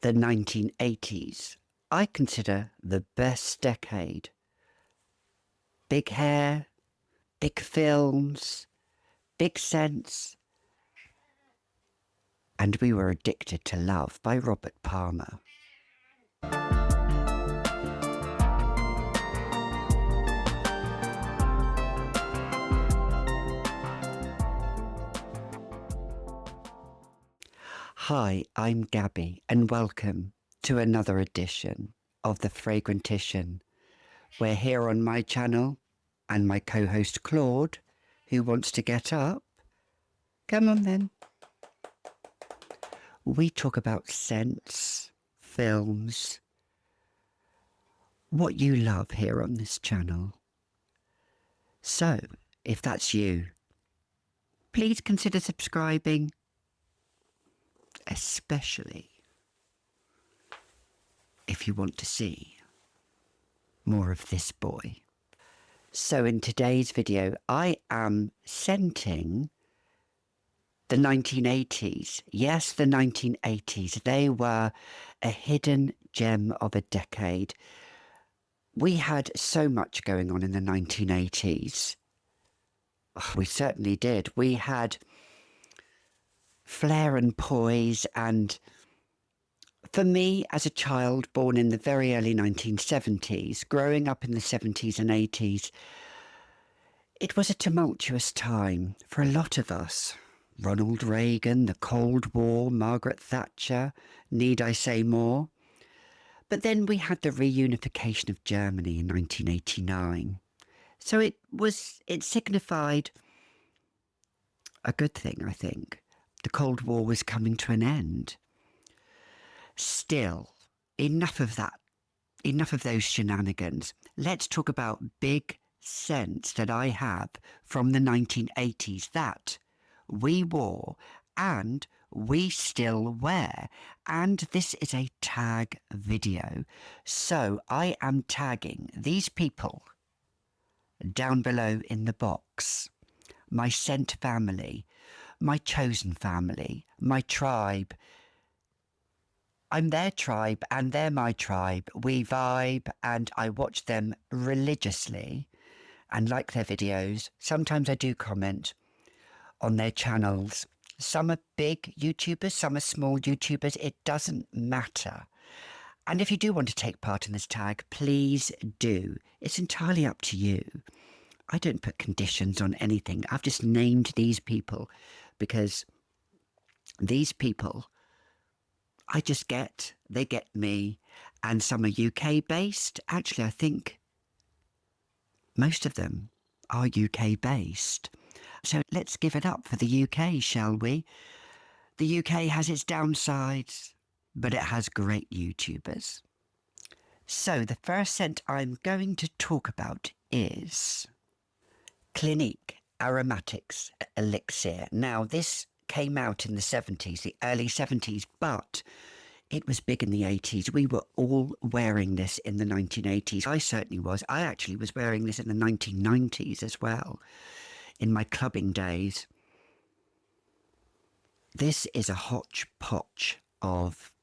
the 1980s, I consider the best decade. Big hair, big films, big scents, and we were addicted to Love by Robert Palmer. Hi, I'm Gabi, and welcome to another edition of the Fragrant Edition. We're here on my channel, and my co-host Claude, who wants to get up. Come on then. We talk about scents, films, what you love here on this channel. So, if that's you, please consider subscribing, especially if you want to see more of this boy. So in today's video, I am scenting the 1980s. Yes, the 1980s. They were a hidden gem of a decade. We had so much going on in the 1980s. We certainly did. We had flair and poise, and for me, as a child born in the very early 1970s, growing up in the 70s and 80s, it was a tumultuous time for a lot of us. Ronald Reagan, the Cold War, Margaret Thatcher, need I say more? But then we had the reunification of Germany in 1989. So it signified a good thing, I think. The Cold War was coming to an end. Still, enough of that. Enough of those shenanigans. Let's talk about big scents that I have from the 1980s that we wore and we still wear. And this is a tag video. So I am tagging these people down below in the box. My scent family, my chosen family, my tribe. I'm their tribe and they're my tribe. We vibe and I watch them religiously and like their videos. Sometimes I do comment on their channels. Some are big YouTubers, some are small YouTubers. It doesn't matter. And if you do want to take part in this tag, please do. It's entirely up to you. I don't put conditions on anything. I've just named these people because these people they get me, and some are UK based. Actually, I think most of them are UK based. So let's give it up for the UK, shall we? The UK has its downsides, but it has great YouTubers. So the first scent I'm going to talk about is Clinique Aromatics Elixir. Now, this came out in the 70s, the early 70s, but it was big in the 80s. We were all wearing this in the 1980s. I certainly was. I actually was wearing this in the 1990s as well, in my clubbing days. This is a hodgepodge of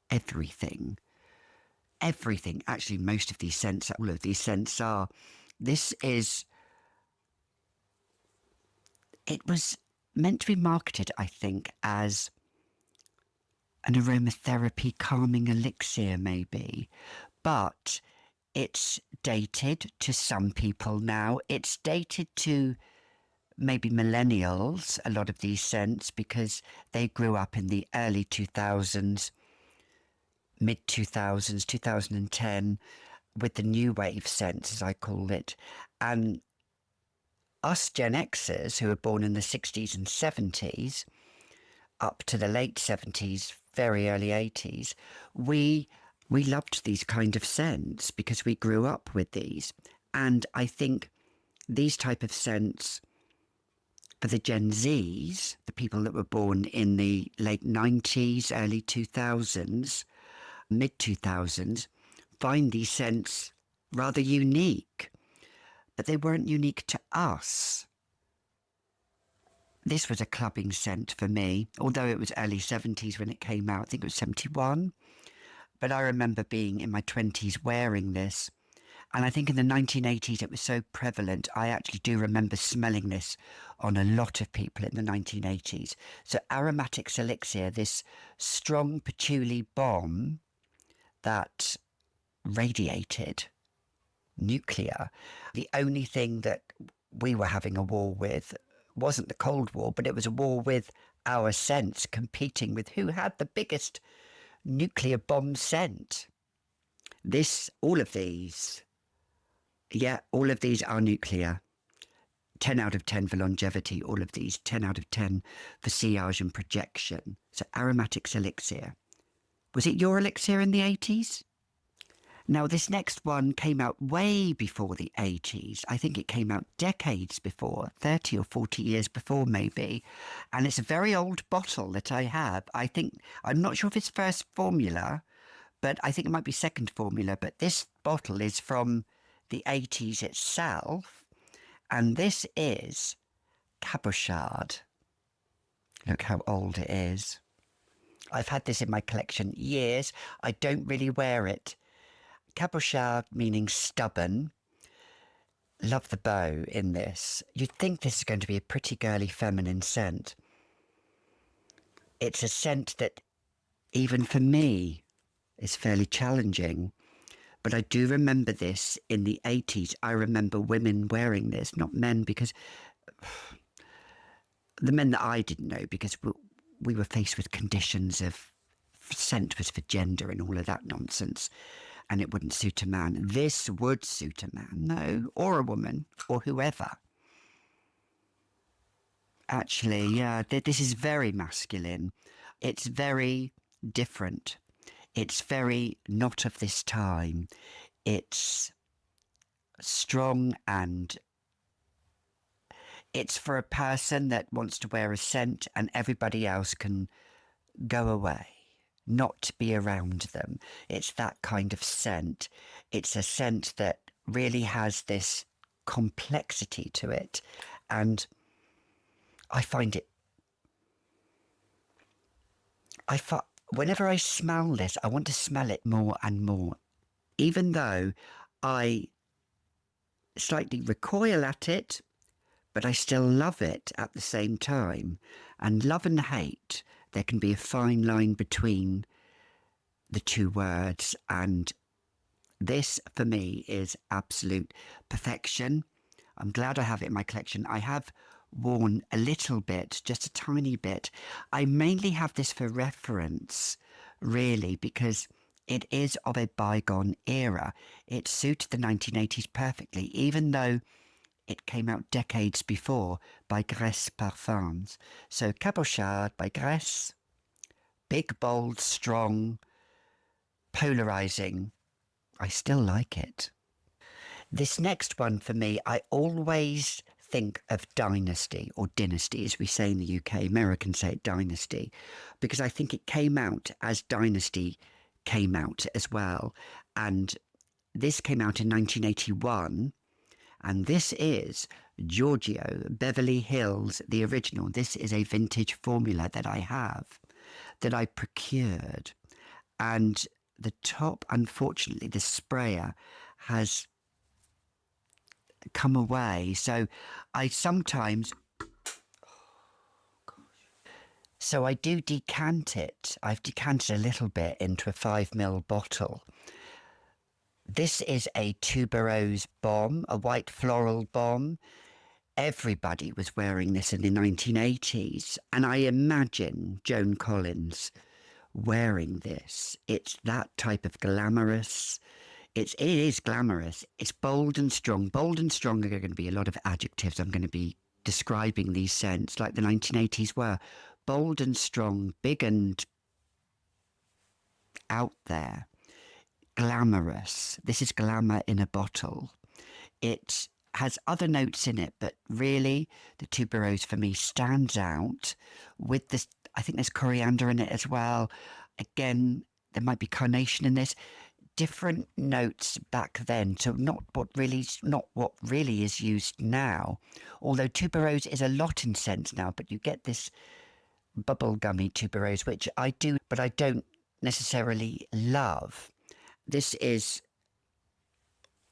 everything. Everything. Actually, most of these scents, all of these scents are. It was meant to be marketed, I think, as an aromatherapy calming elixir, maybe. But it's dated to some people now. It's dated to maybe millennials, a lot of these scents, because they grew up in the early 2000s, mid-2000s, 2010, with the new wave scents, as I call it. And us Gen Xers, who were born in the 60s and 70s, up to the late 70s, very early 80s, we loved these kind of scents because we grew up with these. And I think these type of scents for the Gen Zs, the people that were born in the late 90s, early 2000s, mid-2000s, find these scents rather unique. But they weren't unique to us. This was a clubbing scent for me, although it was early 70s when it came out. I think it was 71. But I remember being in my 20s wearing this. And I think in the 1980s it was so prevalent. I actually do remember smelling this on a lot of people in the 1980s. So Aromatics Elixir, this strong patchouli bomb that radiated nuclear. The only thing that we were having a war with wasn't the Cold War, but it was a war with our scents competing with who had the biggest nuclear bomb scent. All of these are nuclear. 10 out of 10 for longevity, all of these. 10 out of 10 for sillage and projection. So Aromatics Elixir. Was it your elixir in the 80s? Now, this next one came out way before the 80s. I think it came out decades before, 30 or 40 years before maybe. And it's a very old bottle that I have. I'm not sure if it's first formula, but I think it might be second formula. But this bottle is from the 80s itself. And this is Cabochard. Look how old it is. I've had this in my collection years. I don't really wear it. Cabochard meaning stubborn. Love the bow in this. You'd think this is going to be a pretty girly feminine scent. It's a scent that, even for me, is fairly challenging. But I do remember this in the 80s. I remember women wearing this, not men, because the men that I didn't know, because we were faced with conditions of scent was for gender and all of that nonsense. And it wouldn't suit a man. This would suit a man, though, or a woman, or whoever. Actually, yeah, this is very masculine. It's very different. It's very not of this time. It's strong, and it's for a person that wants to wear a scent and everybody else can go away. Not be around them. It's that kind of scent. It's a scent that really has this complexity to it. And I find it... whenever I smell this, I want to smell it more and more. Even though I slightly recoil at it, but I still love it at the same time. And love and hate, there can be a fine line between the two words, and this for me is absolute perfection. I'm glad I have it in my collection. I have worn a little bit, just a tiny bit. I mainly have this for reference, really, because it is of a bygone era. It suited the 1980s perfectly, even though it came out decades before by Gres Perfumes. So Cabochard by Gres, big, bold, strong, polarizing. I still like it. This next one for me, I always think of dynasty, or dynasty as we say in the UK. Americans say it dynasty, because I think it came out as dynasty came out as well. And this came out in 1981. And this is Giorgio, Beverly Hills, the original. This is a vintage formula that I have, that I procured. And the top, unfortunately, the sprayer has come away. So I sometimes... So I do decant it. I've decanted a little bit into a 5ml bottle. This is a tuberose bomb, a white floral bomb. Everybody was wearing this in the 1980s. And I imagine Joan Collins wearing this. It's that type of glamorous. It is glamorous. It's bold and strong. Bold and strong are going to be a lot of adjectives. I'm going to be describing these scents like the 1980s were. Bold and strong, big and out there. Glamorous. This is glamour in a bottle. It has other notes in it, but really the tuberose for me stands out with this. I think there's coriander in it as well. Again, there might be carnation in this. different notes back then to not what really is used now. Although tuberose is a lot in scents now, but you get this bubblegummy tuberose, which I do, but I don't necessarily love. This is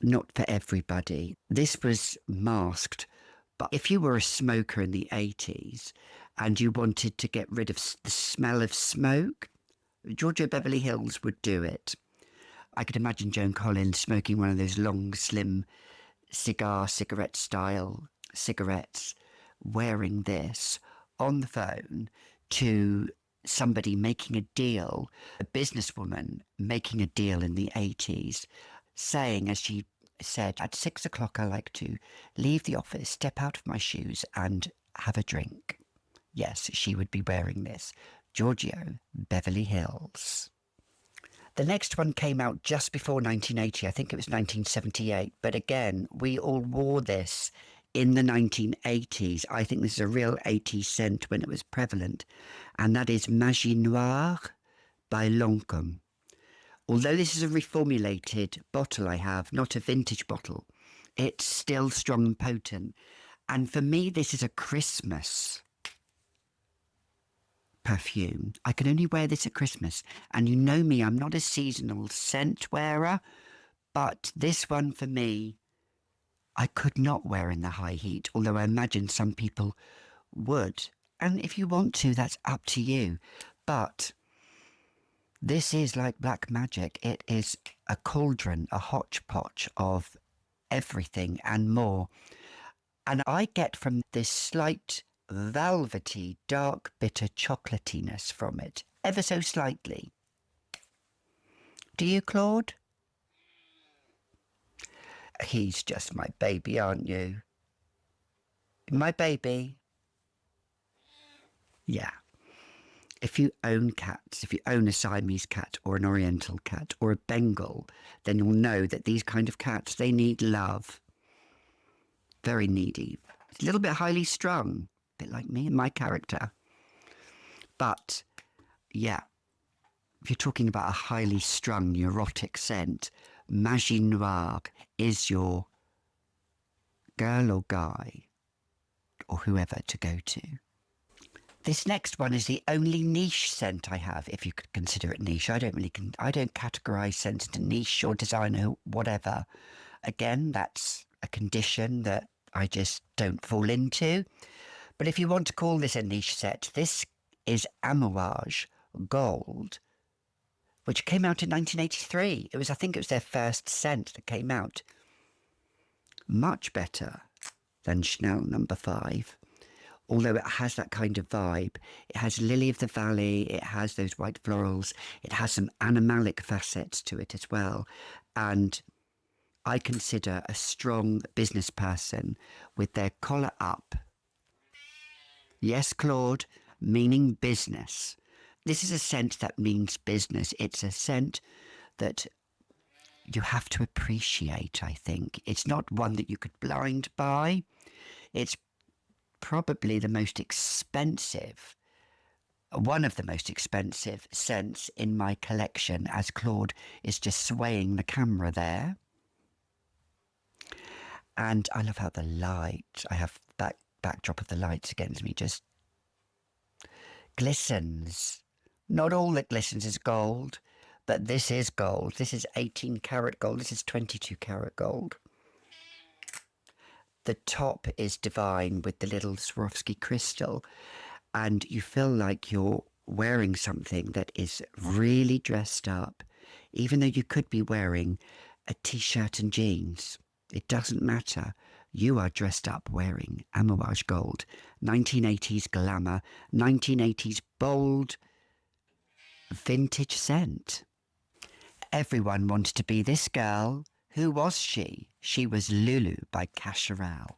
not for everybody. This was masked, but if you were a smoker in the 80s and you wanted to get rid of the smell of smoke, Giorgio Beverly Hills would do it. I could imagine Joan Collins smoking one of those long, slim cigarette style cigarettes, wearing this on the phone to somebody making a deal, a businesswoman making a deal in the 80s, saying, as she said, at 6 o'clock I like to leave the office, step out of my shoes and have a drink. Yes, she would be wearing this. Giorgio Beverly Hills. The next one came out just before 1980. I think it was 1978. But again, we all wore this in the 1980s. I think this is a real 80s scent when it was prevalent. And that is Magie Noire by Lancome. Although this is a reformulated bottle I have, not a vintage bottle, it's still strong and potent. And for me, this is a Christmas perfume. I can only wear this at Christmas. And you know me, I'm not a seasonal scent wearer, but this one for me, I could not wear in the high heat, although I imagine some people would. And if you want to, that's up to you. But this is like black magic. It is a cauldron, a hodgepodge of everything and more. And I get from this slight velvety, dark, bitter chocolatiness from it, ever so slightly. Do you, Claude? He's just my baby, aren't you? My baby? Yeah. If you own cats, if you own a Siamese cat or an Oriental cat or a Bengal, then you'll know that these kind of cats, they need love. Very needy. It's a little bit highly strung. Bit like me and my character. But yeah, if you're talking about a highly strung neurotic scent, Magie Noire is your girl or guy or whoever to go to. This next one is the only niche scent I have, if you could consider it niche. I don't categorize scents into niche or designer, whatever. Again, that's a condition that I just don't fall into. But if you want to call this a niche set, this is Amouage Gold, which came out in 1983. I think it was their first scent that came out. Much better than Chanel No. 5, although it has that kind of vibe. It has Lily of the Valley, it has those white florals, it has some animalic facets to it as well. And I consider a strong business person with their collar up. Yes, Claude, meaning business. This is a scent that means business. It's a scent that you have to appreciate, I think. It's not one that you could blind buy. It's probably the most expensive, one of the most expensive scents in my collection, as Claude is just swaying the camera there. And I love how the light, I have that backdrop of the lights against me, just glistens. Not all that glistens is gold, but this is gold. This is 18 karat gold. This is 22 karat gold. The top is divine with the little Swarovski crystal, and you feel like you're wearing something that is really dressed up, even though you could be wearing a t-shirt and jeans. It doesn't matter. You are dressed up wearing Amouage Gold. 1980s glamour, 1980s bold, vintage scent. Everyone wanted to be this girl. Who was she? She was Lulu by Cacharel.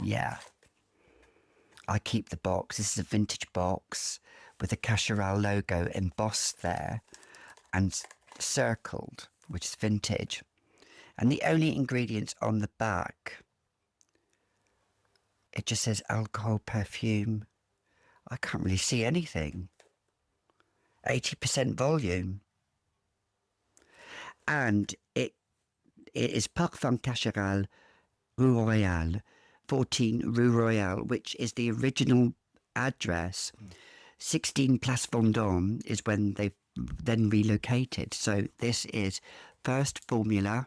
Yeah. I keep the box. This is a vintage box with the Cacharel logo embossed there and circled, which is vintage. And the only ingredients on the back, it just says alcohol, perfume. I can't really see anything. 80% volume. And it is Parfum Cacharel, Rue Royale, 14 Rue Royale, which is the original address. 16 Place Vendôme is when they've then relocated. So this is first formula.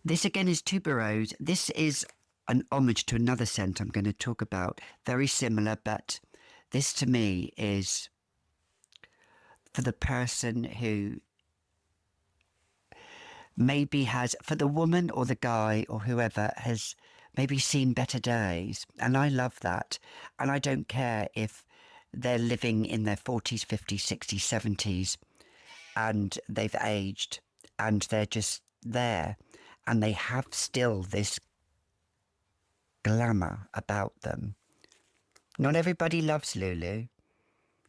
This again is tuberose. This is an homage to another scent I'm going to talk about. Very similar, but this to me is for the person who maybe has, for the woman or the guy or whoever has maybe seen better days. And I love that. And I don't care if they're living in their 40s, 50s, 60s, 70s and they've aged and they're just there and they have still this glamour about them. Not everybody loves Lulu.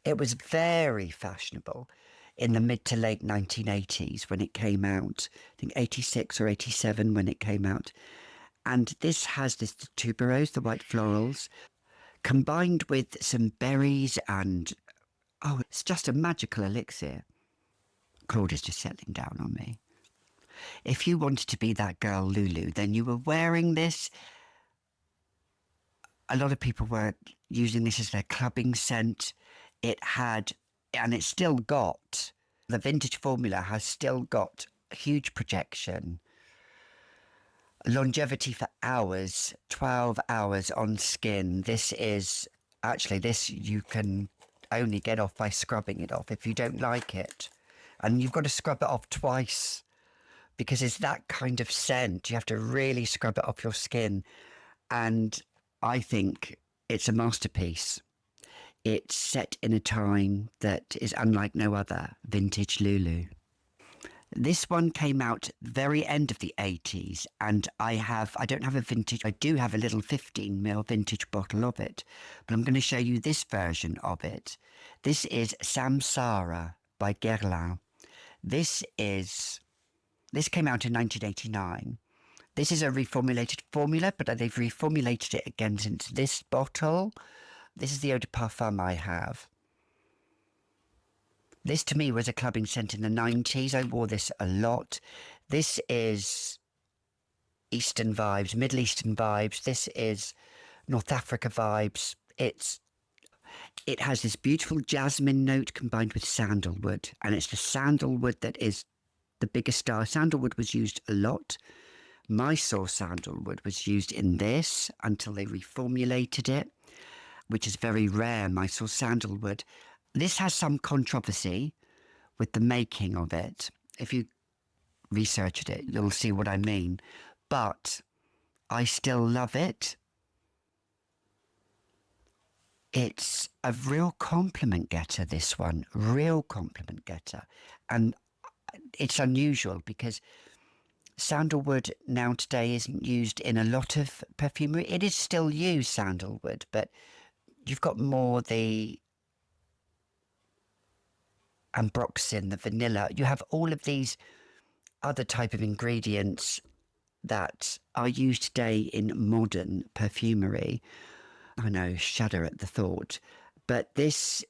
It was very fashionable in the mid to late 1980s when it came out. I think 86 or 87 when it came out. And this has this tuberose, the white florals, combined with some berries and, oh, it's just a magical elixir. Claude is just settling down on me. If you wanted to be that girl Lulu, then you were wearing this. A lot of people were using this as their clubbing scent. It had, and it's still got, the vintage formula has still got huge projection, longevity for hours, 12 hours on skin. This is, actually, this you can only get off by scrubbing it off if you don't like it. And you've got to scrub it off twice because it's that kind of scent. You have to really scrub it off your skin. And I think it's a masterpiece. It's set in a time that is unlike no other, vintage Lulu. This one came out very end of the 80s, and I don't have a vintage, I do have a little 15ml vintage bottle of it, but I'm going to show you this version of it. This is Samsara by Guerlain. This came out in 1989. This is a reformulated formula, but they've reformulated it again since this bottle. This is the eau de parfum I have. This to me was a clubbing scent in the 90s. I wore this a lot. This is Eastern vibes, Middle Eastern vibes. This is North Africa vibes. It has this beautiful jasmine note combined with sandalwood. And it's the sandalwood that is the biggest star. Sandalwood was used a lot. Mysore sandalwood was used in this until they reformulated it, which is very rare, Mysore sandalwood. This has some controversy with the making of it. If you researched it, you'll see what I mean. But I still love it. It's a real compliment getter, this one. Real compliment getter. And it's unusual because sandalwood now today isn't used in a lot of perfumery. It is still used, sandalwood, but you've got more the ambroxan, the vanilla. You have all of these other type of ingredients that are used today in modern perfumery. I know, shudder at the thought, but this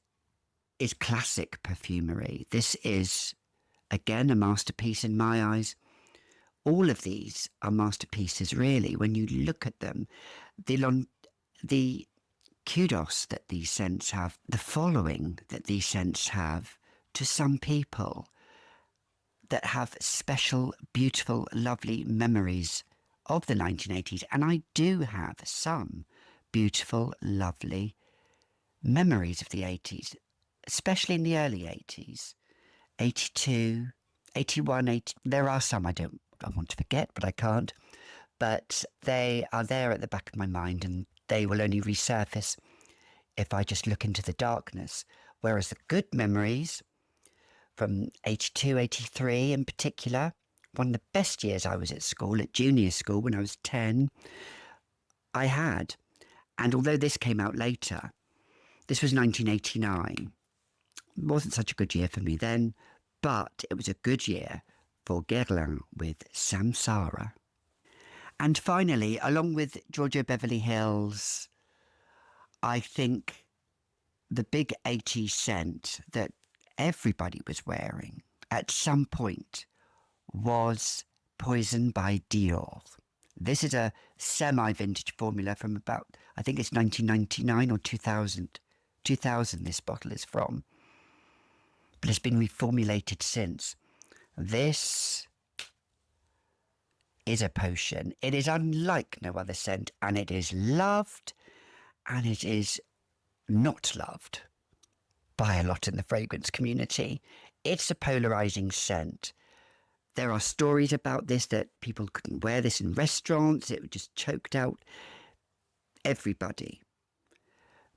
is classic perfumery. This is, again, a masterpiece in my eyes. All of these are masterpieces, really, when you look at them. The kudos that these scents have, the following that these scents have to some people that have special, beautiful, lovely memories of the 1980s. And I do have some beautiful, lovely memories of the 80s, especially in the early 80s, 82, 81, 80. There are some I want to forget, but I can't. But they are there at the back of my mind, and they will only resurface if I just look into the darkness. Whereas the good memories from 82, 83 in particular, one of the best years I was at school, at junior school when I was 10, I had. And although this came out later, this was 1989. It wasn't such a good year for me then, but it was a good year for Guerlain with Samsara. And finally, along with Giorgio Beverly Hills, I think the big 80s scent that everybody was wearing, at some point was Poison by Dior. This is a semi-vintage formula from about, I think it's 1999 or 2000. 2000 this bottle is from. But it's been reformulated since. This is a potion. It is unlike no other scent, and it is loved, and it is not loved by a lot in the fragrance community. It's a polarizing scent. There are stories about this that people couldn't wear this in restaurants. It just choked out everybody.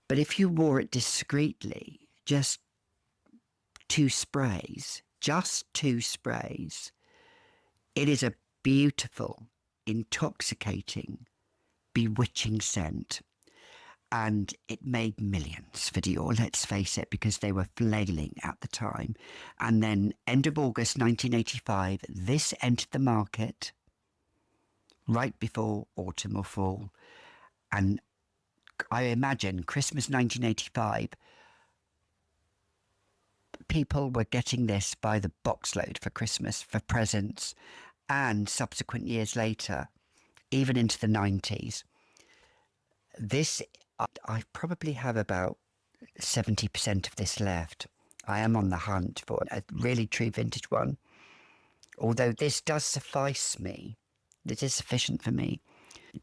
But if you wore it discreetly, just 2 sprays, it is a beautiful, intoxicating, bewitching scent. And it made millions for Dior, let's face it, because they were flailing at the time. And then end of August 1985, this entered the market right before autumn or fall. And I imagine Christmas 1985, people were getting this by the boxload for Christmas, for presents, and subsequent years later, even into the 90s. This, I probably have about 70% of this left. I am on the hunt for a really true vintage one. Although this does suffice me. This is sufficient for me.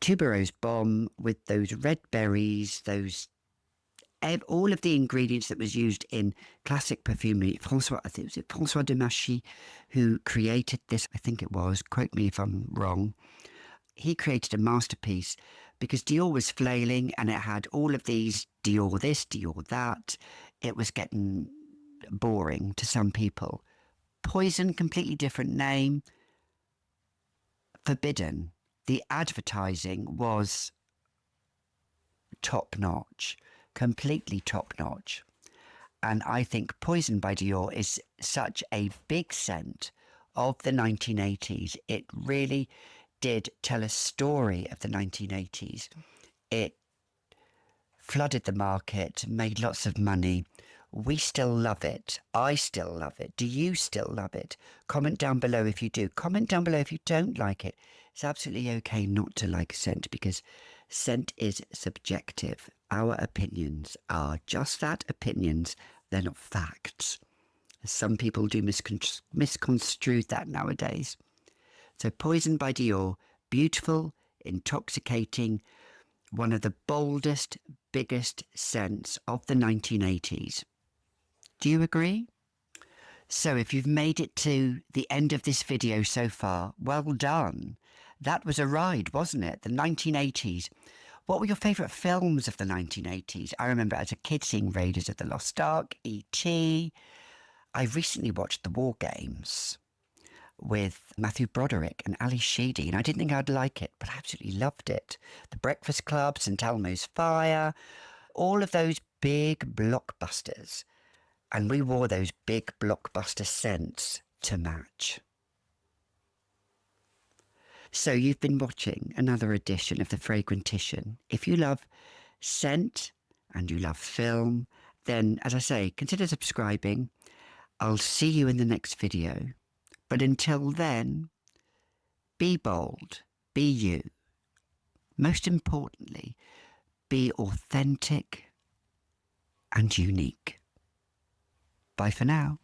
Tuberose bomb with those red berries, all of the ingredients that was used in classic perfumery. I think it was François de Magie who created this, I think it was, quote me if I'm wrong. He created a masterpiece because Dior was flailing and it had all of these Dior this, Dior that. It was getting boring to some people. Poison, completely different name. Forbidden. The advertising was top-notch, completely top-notch. And I think Poison by Dior is such a big scent of the 1980s. It really did tell a story of the 1980s. It flooded the market, made lots of money. We still love it. I still love it. Do you still love it? Comment down below if you do. Comment down below if you don't like it. It's absolutely okay not to like scent because scent is subjective. Our opinions are just that, opinions. They're not facts. Some people do misconstrue that nowadays. So Poison by Dior, beautiful, intoxicating, one of the boldest, biggest scents of the 1980s. Do you agree? So if you've made it to the end of this video so far, well done. That was a ride, wasn't it? The 1980s. What were your favourite films of the 1980s? I remember as a kid seeing Raiders of the Lost Ark, E.T. I recently watched The War Games with Matthew Broderick and Ali Sheedy, and I didn't think I'd like it, but I absolutely loved it. The Breakfast Club, St. Elmo's Fire, all of those big blockbusters. And we wore those big blockbuster scents to match. So you've been watching another edition of the Fragrant Edition. If you love scent and you love film, then, as I say, consider subscribing. I'll see you in the next video. But until then, be bold, be you. Most importantly, be authentic and unique. Bye for now.